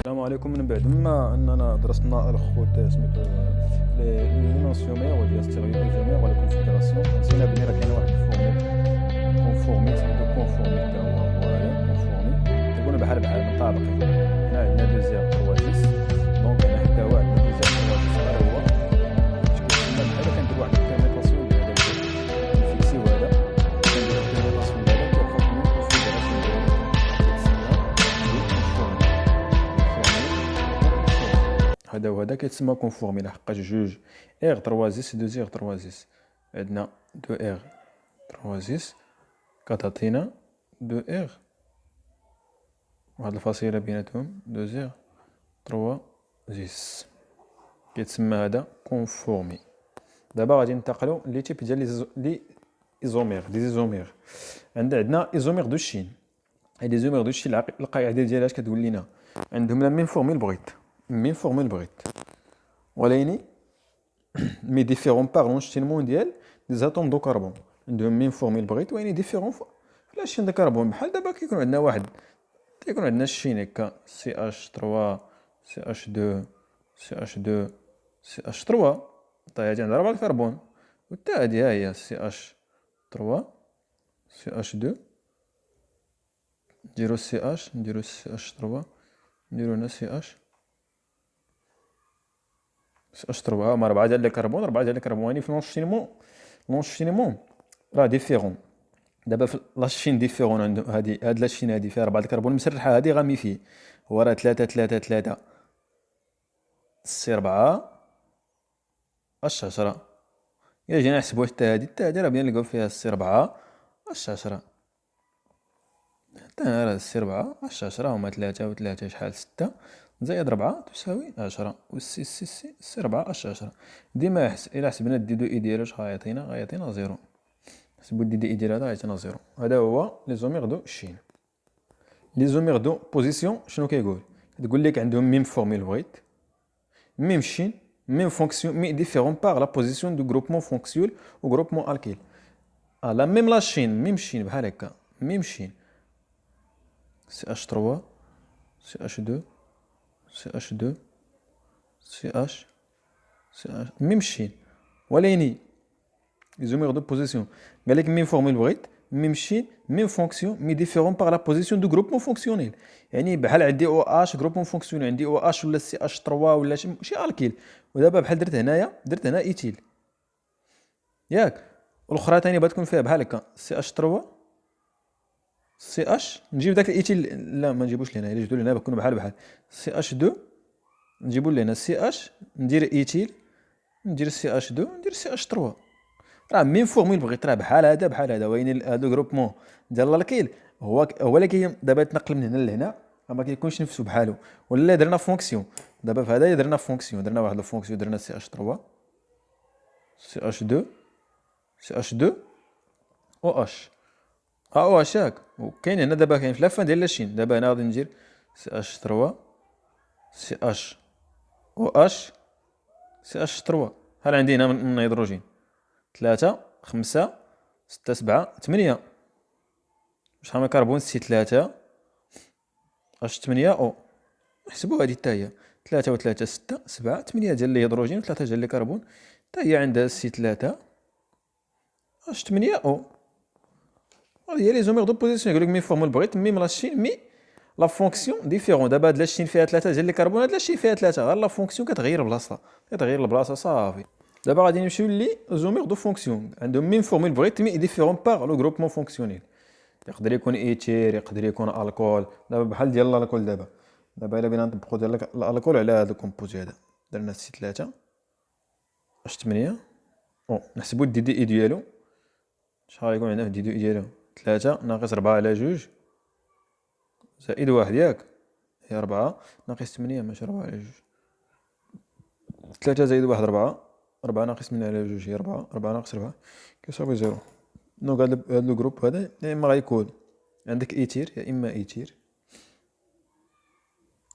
السلام عليكم. من بعد ما اننا درسنا الخطوط سميتو لي ناسيونير ديال ستيريو ولا كونفيدراسيون، نسينا بلي راه كاين واحد الفورميل كونفورمي سميتو كونفورمي حتى هو هذا كونفورمي كيكونوا بحال مطابقين. هنا عندنا دوزيام تروازيس، دونك هنا حتى هو عندنا دوزيام تروازيس غير هو اش كيتسمى بحال كندير واحد البيرميتاسيون لهذا الفيكسيو هذا، كندير البيرميتاسيون ديالو كيعرفوا من الكونفيدراسيون ديالو هذا وهذا كيتسمى كونفورمي لحقاش جوج اغ تروازيس دو زيغ تروازيس. عندنا دو اغ تروازيس كتعطينا دو اغ واحد الفاصلة بيناتهم دو زيغ تروازيس، كيتسمى هذا كونفورمي. دابا غادي ننتقلوا لي تيب ديال لي ايزومير دي زيزومير. عندنا ايزومير دو شين. هاد لي زومير دو شين القاعده ديالها اش كتقول لنا؟ عندهم لا ميم فورميل بغيت ولكن مي ديفيرون بار لونشتينمون ديال دي زاتوم دو كربون. عندهم ميم فورميل بغيت ولكن ديفيرون في لاشين دو كربون. بحال دابا كيكون عندنا واحد، كيكون عندنا الشين هكا سي اش 3 سي اش 2 سي اش 2 سي اش 3، طيب هادي عندها 4 الكربون، وحتى هادي ها هي سي اش 3 سي اش 2 نديرو سي اش، نديرو سي اش 3 نديرو هنا سي اش 3 هما 4 ديال الكربون، 4 ديال الكربون. يعني في لونشينمون راه ديفيرون. دابا في لاشين ديفيرون عندهم هاد لاشين هادي فيها 4 الكربون مسرحه، هادي غامي فيه هو راه 3 3 3 سي 4 اش 10. الا جينا نحسبوا حتى هادي راه بين نلقاو فيها سي 4 اش 10، حتى هنا راه سي 4 اش 10 هما 3 و3 شحال 6 زائد 4 تساوي 10، و سي 4 اش 10. ديما الا حسبنا الدي دو اي ديالو اش غيعطينا زيرو. حسبوا الدي دو اي ديال هذا غيعطينا زيرو. هذا هو لي زومير دو شين. لي زومير دو بوزيسيون شنو كيقول؟ كتقول لك عندهم ميم فورميل بغيت، ميم شين، ميم فونكسيون مي ديفيرون بار لا بوزيسيون دو غروبمون فونكسيول و غروبمون الكيل. لا ميم لا شين، ميم شين بحال هكا، ميم شين سي اش 3 سي اش 2 سي اش 2 سي اش ميم شين. ولكن زومير دو بوزيسيون قال لك ميم فورميل بغيت، ميم شين، ميم فونكسيون مي ديفيرون بار لا بوزيسيون دو غروبمون فونكسيونيل. يعني بحال عندي او اش غروبمون فونكسيونيل، عندي او اش ولا سي اش 3 ولا شي الكيل. ودابا بحال درت هنايا، درت هنا ايتيل ياك، والاخرى ثاني بغات تكون فيها بحال هكا سي اش 3 سي اش، نجيب داك الايتيل، لا ما نجيبوش لهنا، الا جبتو لهنا بكونوا بحال سي اش 2 نجيبو لهنا سي اش، ندير ايتيل، ندير سي اش 2 ندير سي اش 3. راه ميم فورميل بغيت، راه بحال هذا وين هادو غروبمون ديال الكيل هو اللي دابا يتنقل من هنا لهنا، ما كيكونش نفسه بحالو. ولا درنا فونكسيون، دابا في هذا درنا فونكسيون، درنا واحد الفونكسيون، درنا سي اش 3 سي اش 2 سي اش 2 او اش او اش ياك. وكاين هنا دابا كاين في لافان ديال لاشين. دابا هنا غادي ندير سي اش 3 سي اش او اش سي اش 3. هل عندي هنا من الهيدروجين 3 5 6 7 8، شحال من كربون سي 3 اش 8 او. نحسبوا هذه حتى هي 3 و 3 6 7 8 ديال الهيدروجين و3 ديال الكربون، حتى هي عندها سي 3 اش 8 او. هذه هي لي زومير دو بوزيسيون. يقول لك مي فورمول بغيت ميم لاشين مي لا فونكسيون ديفيرون. دابا هاد لاشين فيها 3 ديال الكربون، هاد لاشين فيها 3، غير لا فونكسيون كتغير بلاصتها، كتغير البلاصه صافي. دابا غادي نمشيو لي زومير دو فونكسيون. عندهم ميم فورمول بغيت مي ديفيرون بار لو غروبمون فونكسيونيل. يقدر يكون ايثير، يقدر يكون الكول. دابا بحال ديال الكول، دابا الا بغينا نطبقوا ديال الكول على هذا الكومبوزي هذا، درنا سي 3 اش 8 او. نحسبوا الدي دي اي ديالو شحال يكون عندنا في الدي دي اي ديالو 3 ناقص 4 على 2 زائد 1 ياك، هي 4 ناقص 8 ماشي 4 على 2. 3 زائد 1 4، 4 ناقص 8 على 2 هي 4، 4 ناقص 4 كيساوي 0. دونك هذا لو جروب هذا يا اما غيكون عندك ايثير، يا اما ايثير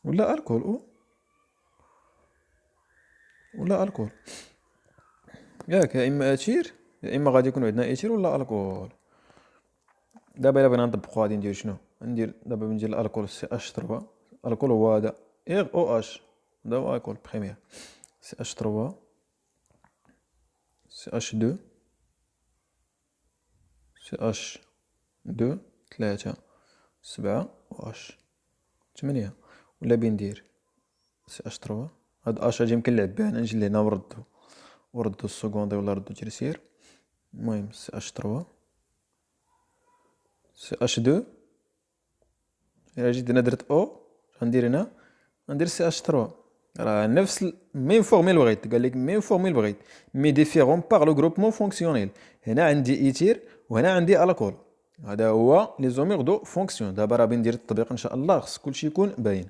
ولا الكول او ولا الكول ياك، يا اما ايثير يا اما غادي يكون عندنا ايثير ولا الكول. دابا الا بغينا نطبقوا غادي ندير شنو؟ ندير دابا ندير الكول سي اش 3. الكول هو هذا اغ او اش، هذا هو الكول بخيميغ. سي اش 3 سي اش 2 سي اش 2 3 7 و اش 8. ولا بين ندير سي اش 3، هاد اش هادي يمكن نلعب بها انا، نجي لهنا وردو السكوندي ولا ردو تيرسير. المهم سي اش 3 سي اش 2. الا جيت هنا درت او، غندير هنا غندير سي اش 3. راه نفس ميم فورميل بغيت، قال لك ميم فورميل بغيت مي ديفيرون باغ لو جروبمون فونكسيونيل. هنا عندي ايتير وهنا عندي الكول، هذا هو لي زوميغ دو فونكسيون. دابا راه ندير التطبيق ان شاء الله، خص كلشي يكون باين.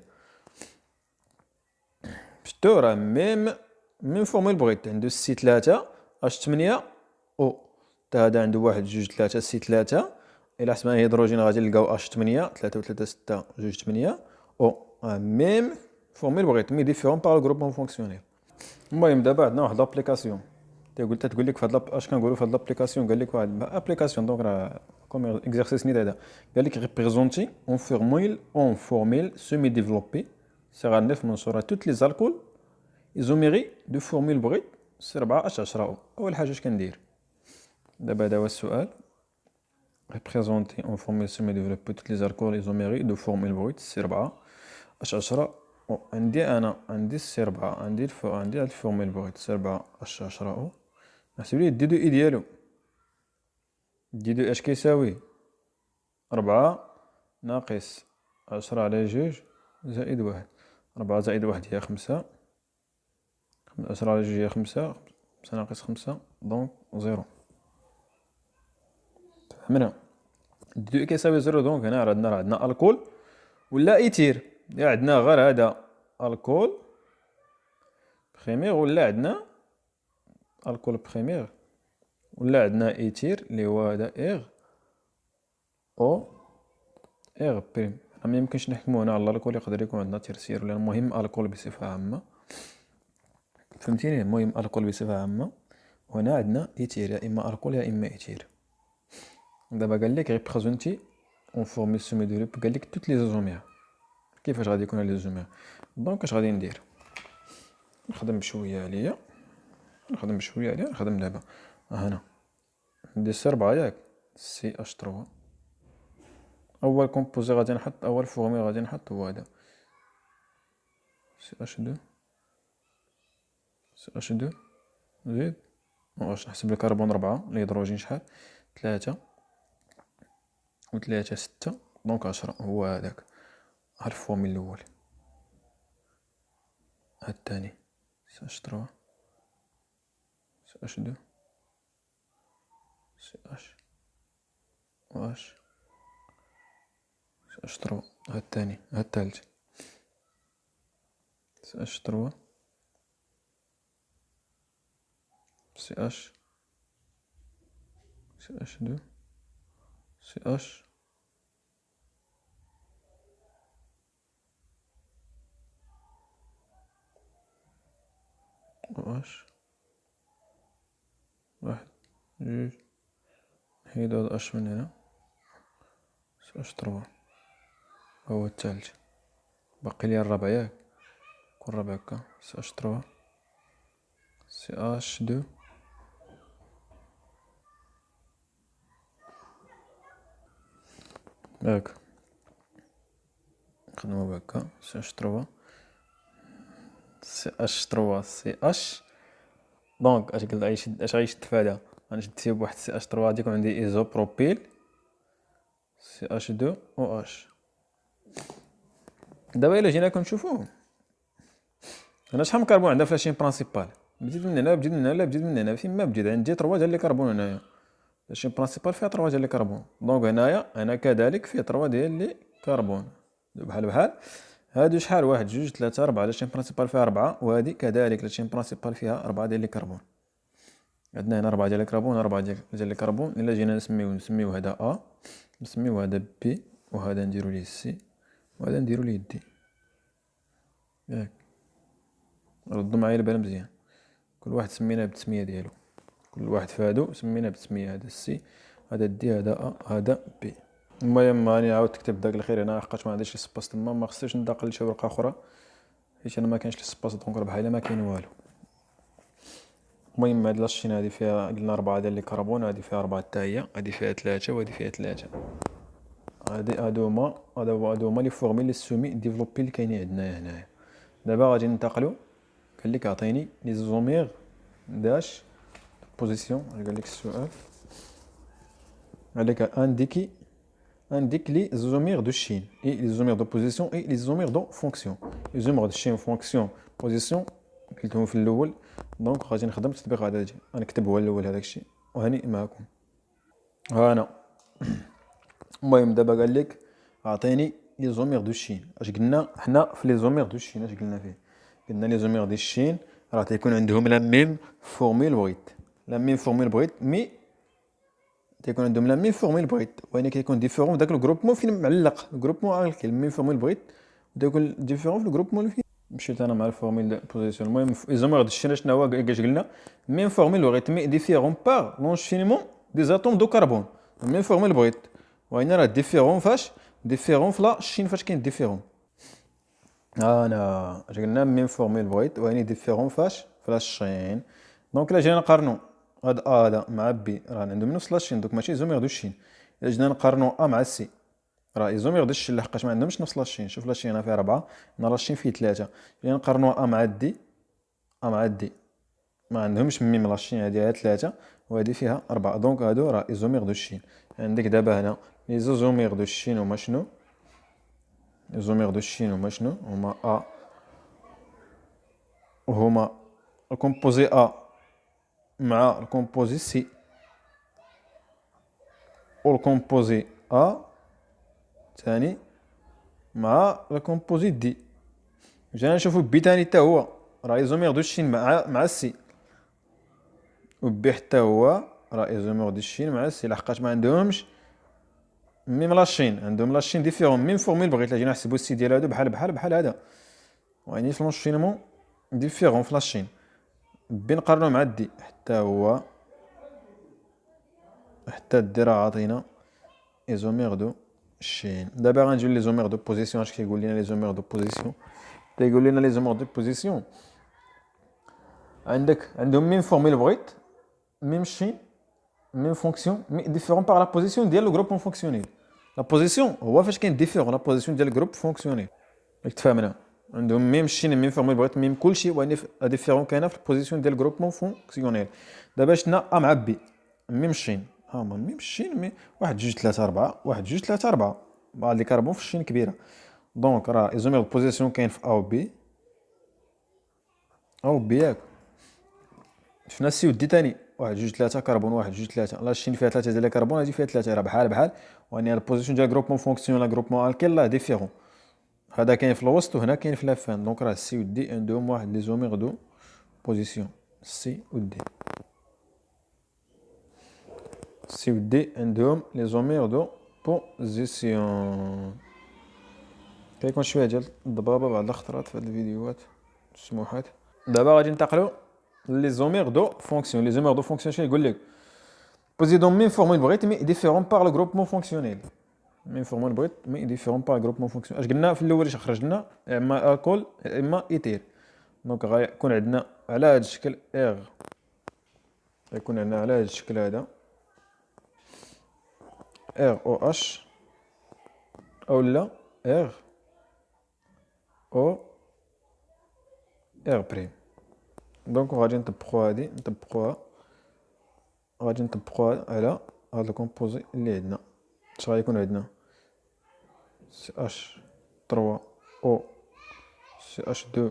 شفتو راه ميم فورميل بغيت، عنده سي 3 اش 8 او، تا هذا عنده 1 2 3 سي 3. الى حسبنا الهيدروجين غادي نلقاو اش 8 3 و 3 6 2 8 او. ميم فورميل بغيت مي ديفيرون باغ جروبمون فونكسيونيل. المهم دابا عندنا واحد لابليكاسيون تقول لك في هاد اش كنقولوا في هاد لابليكاسيون، قال لك واحد ابليكاسيون دونك راه كوم اكزرسيس نيت هذا. قال لك ريبريزونتي اون فورميل سيمي ديفلوبي سي غنضيف من صوره توت لي زالكول ايزوميغي دو فورميل بغيت سي 4 اش 10 او. اول حاجه اش كندير دابا، هذا هو السؤال. ريبريزونتي اون فورميل سيمي ديفلوبي توت لي زالكول ايزوميغي دو فورميل بغيت سي 4 اش 10 او. عندي سي 4، عندي هاد الفورميل بغيت سي 4 اش 10 او. نحسب ليه دي دو اي ديالو، دي دو اش كيساوي 4 ناقص 10 على 2 زائد 1. 4 زائد 1 هي 5، 10 على 2 هي 5، 5 ناقص 5 دونك 0. فهمنا؟ دي دو اي كيساوي 0، دونك هنا عندنا الكول ولا ايتير. عندنا غير هذا الكول بخيميغ، ولا عندنا الكول بخيميغ، ولا عندنا ايتير اللي هو هذا اغ او اغ بريم. ما يمكنش نحكمو هنا على الكول، يقدر يكون عندنا تيرسير ولا المهم الكول بصفة عامة. فهمتيني؟ المهم الكول بصفة عامة. وهنا عندنا ايتير، يا اما الكول يا اما ايتير. دابا قال لك ريبريزونتي اون فورميل سيمي دو لوب، قال لك توت لي زوميغ. كيفاش غادي يكون لي زوميغ؟ دونك اش غادي ندير؟ نخدم بشويه عليا نخدم دابا هنا ندير سي 4 ياك سي اش 3. اول كومبوزي غادي نحط، اول فورميل غادي نحط هو هذا سي اش 2 سي اش 2 زيد واش نحسب الكربون 4، الهيدروجين شحال 3 و 3 6 دونك 10. هو هذاك الفورميل الاول. هاد الثاني سي اش 3 سي اش 2 سي اش و اش سي اش 3. هاد الثاني، هاد الثالث سي اش 3 سي اش سي اش 2 سي اش و اش. واحد جوج، نحيدو هاد اش من هنا سي اش 3. هو الثالث، باقي لي الرابع ياك، كون الرابع هكا سي اش 3 سي اش 2 هاك. نخدمو بهاكا سي اش 3 سي اش 3 سي اش. دونك اش غيشد في هذا؟ غنشد فيه بواحد سي اش 3، غادي يكون عندي ايزوبروبيل سي اش 2 او اش. دابا الا جينا كنشوفوه هنا شحال من كربون عندنا في لاشين برانسيبال. بديت من هنا بديت من هنا فين ما بديت عندي 3 ديال لي كربون. هنايا لاشين برانسيبال فيها 3 ديال لي كربون، دونك هنا كذلك فيه 3 ديال لي كربون بحال هادو شحال 1 2 3 4. لاشين برانسيبال فيها 4، وهادي كذلك لاشين برانسيبال فيها 4 ديال لي كربون. عندنا هنا 4 ديال لي كربون، 4 ديال لي كربون. الا جينا نسميو هذا ا، نسميو هذا بي، وهذا نديرو ليه سي، وهذا نديرو ليه دي. ياك ردوا معايا البال مزيان. كل واحد سميناه بالتسميه ديالو، كل واحد فهادو سميناه بالتسميه. هذا سي، هذا دي، هذا ا، هذا بي. المهم راني عاود كتبت داك الخير هنا، لحقاش ما عنديش لي سباس تما، ما خصنيش ننتقل لشي ورقه اخرى. حيت انا ما كانش السباس دونك راه بحال ما كاين والو. المهم هاد لاشين هادي فيها قلنا 4 ديال لي كربون، هادي فيها 4 حتى هي، هادي فيها 3 وهادي فيها 3. هادو هما لي فورميل لي سومي ديفلوبي اللي كاينين عندنا هنايا. دابا غادي ننتقلوا. قال لك عطيني لي زوميغ داش بوزيسيون. قال لك السؤال قال لك indique les isomères de Chine et les isomères de position et les isomères de fonction. Les isomères de Chine fonction position قلتهم في الاول، دونك غادي نخدم التطبيق هذا، غنكتب هو الاول هذاك الشيء وهنيئ معكم. ها انا. المهم دابا قال لك اعطيني لي زوميغ دو الشين. اش قلنا حنا في لي زوميغ دو الشين؟ اش قلنا فيه؟ قلنا لي زوميغ ديال الشين راه تيكون عندهم لا ميم فورميل بغيت، لا ميم فورميل بغيت، مي تيكون عندهم لا ميم فورميل بغيت، ولكن كيكون ديفيرون في داك الجروبمون فين معلق الجروبمون على الكلمه ميم فورميل بغيت، وتيكون ديفيرون في الجروبمون اللي فين مشيت انا مع الفورميل دو بوزيسيون. المهم لي زوميغ دو الشين شنو هو؟ اش قلنا؟ ميم فورميل بغيت مي ديفيرون باغ لونشينمون دي زاتوم دو كربون. ميم فورميل بغيت وهنا راه ديفيرون فاش؟ ديفيرون في لا الشين فاش كاين ديفيرون. انا اش قلنا؟ ميم فورميل بغيت وهنا ديفيرون فاش؟ في لا الشين. دونك الا جينا نقارنو هاد هذا مع بي راه عندهم نفس لاشين، دوك ماشي زوميغ دو الشين. الا جينا نقارنو مع سي راه زوميغ دو الشين لحقاش ما عندهمش نفس لاشين. شوف لاشين هنا فيها 4، هنا لاشين فيه 3. جينا نقارنو مع دي، مع دي ما عندهمش ميم لاشين، هادي 3 وهادي فيها 4، دونك هادو راه زوميغ دو الشين. عندك دابا هنا لي زوميغ دو الشين هما شنو؟ لي زوميغ دو الشين هما شنو؟ هما هما الكومبوزي مع الكومبوزي سي والكومبوزي ثاني مع الكومبوزي دي. جينا نشوفو بي تاني حتى هو راه ايزوميغ دو الشين مع السي، وبي حتى هو راه ايزوميغ دو الشين مع السي، لحقاش ما عندهمش ميم لاشين، عندهم لاشين ديفيرون. ميم فورميل بغيت جينا نحسبو السي ديال هادو بحال هذا، ويعني في لونشينمون ديفيرون في لاشين. بي نقارنو مع دي حتى هو، حتى دي راه عاطينا ايزوميغ دو الشين. دابا غنجيو لي زوميغ دو بوزيسيون. اش كيقول لنا لي زوميغ دو بوزيسيون؟ تيقول لنا لي زوميغ دو بوزيسيون عندهم ميم فورميل بغيت، ميم شين، ميم فونكسيون، مي ديفيرون باغ لا بوزيسيون ديال لو جروب فونكسيونيل. لا بوزيسيون هو فاش كاين ديفيرون لا بوزيسيون ديال الجروب فونكسيونيل. راك تفهمنا؟ عندهم ميم شين، ميم فورميل بغيت، ميم كلشي، واني ديفيرون كاينه في البوزيسيون ديال الجروب فونكسيونيل. دابا شنا مع بي ميم شين، هما ميم شين مي 1 2 3 4 1 2 3 4 بعض لي كربون في الشين كبيره. دونك راه ايزوميغ بوزيسيون كاين في او بي، او بي ياك. شفنا سي ودي تاني 1 2 3 كربون 1 2 3، لا الشين فيها 3 ديال الكربون، هادي فيها 3، راه بحال واني البوزيسيون ديال الجروبمون فونكسيون لا جروبمون الكيل لا ديفيرون. هذا كاين في الوسط وهنا كاين في لافان، دونك راه سي ودي عندهم واحد لي زوميغ دو بوزيسيون. سي ودي عندهم لي زوميغ دو بوزيسيون. كيكون شويه ديال الضبابه بعض الخطرات في هاد الفيديوهات السموحات. دابا غادي ننتقلوا لي زوميغ دو فونكسيون. لي زوميغ دو فونكسيون شنو يقول لك؟ بوزيدون ميم فورميل بغيت مي ديفيرون بار لو جروبمون فونكسيونيل. ميم فورميل بغيت مي ديفيرون بار جروبمون فونكسيونيل. اش قلنا في الاول؟ اش خرج لنا؟ اما الكول اما ايتير. دونك غيكون عندنا على هذا الشكل اغ، غيكون عندنا على هذا الشكل هذا ار او اش، اولا ار او ار بريم. دونك غادي نطبقوها على هاد الكومبوزي اللي عندنا. اش غيكون عندنا؟ سي اش 3 او سي اش 2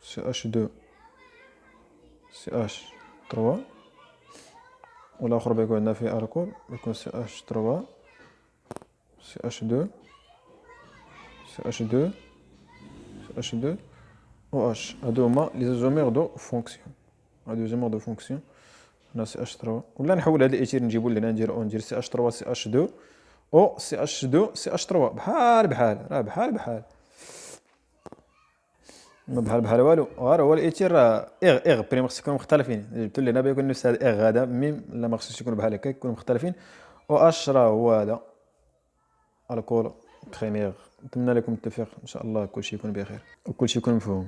سي اش 2 سي اش 3، والاخر بيكون عندنا فيه الكول بيكون سي اش 3 سي اش 2 سي اش 2 سي اش 2 او اش. هادو هما لي زوميغ دو فونكسيون. هادو زوميغ دو فونكسيون. هنا سي اش 3، ولا نحول هاد الايتير نجيبو لهنا ندير سي اش 3 سي اش 2 او سي اش 2 سي اش 3 راه بحال والو. غير هو الايتير راه اغ بريم خص يكونوا مختلفين. جبتو لهنا بيكون نفس هذا اغ هذا ميم، لا ما خصوش يكونوا بحال هكا، يكونوا مختلفين. او اش راه هو هذا الكول بخيميغ نتمنى لكم التوفيق ان شاء الله، كلشي يكون بخير وكلشي يكون مفهوم.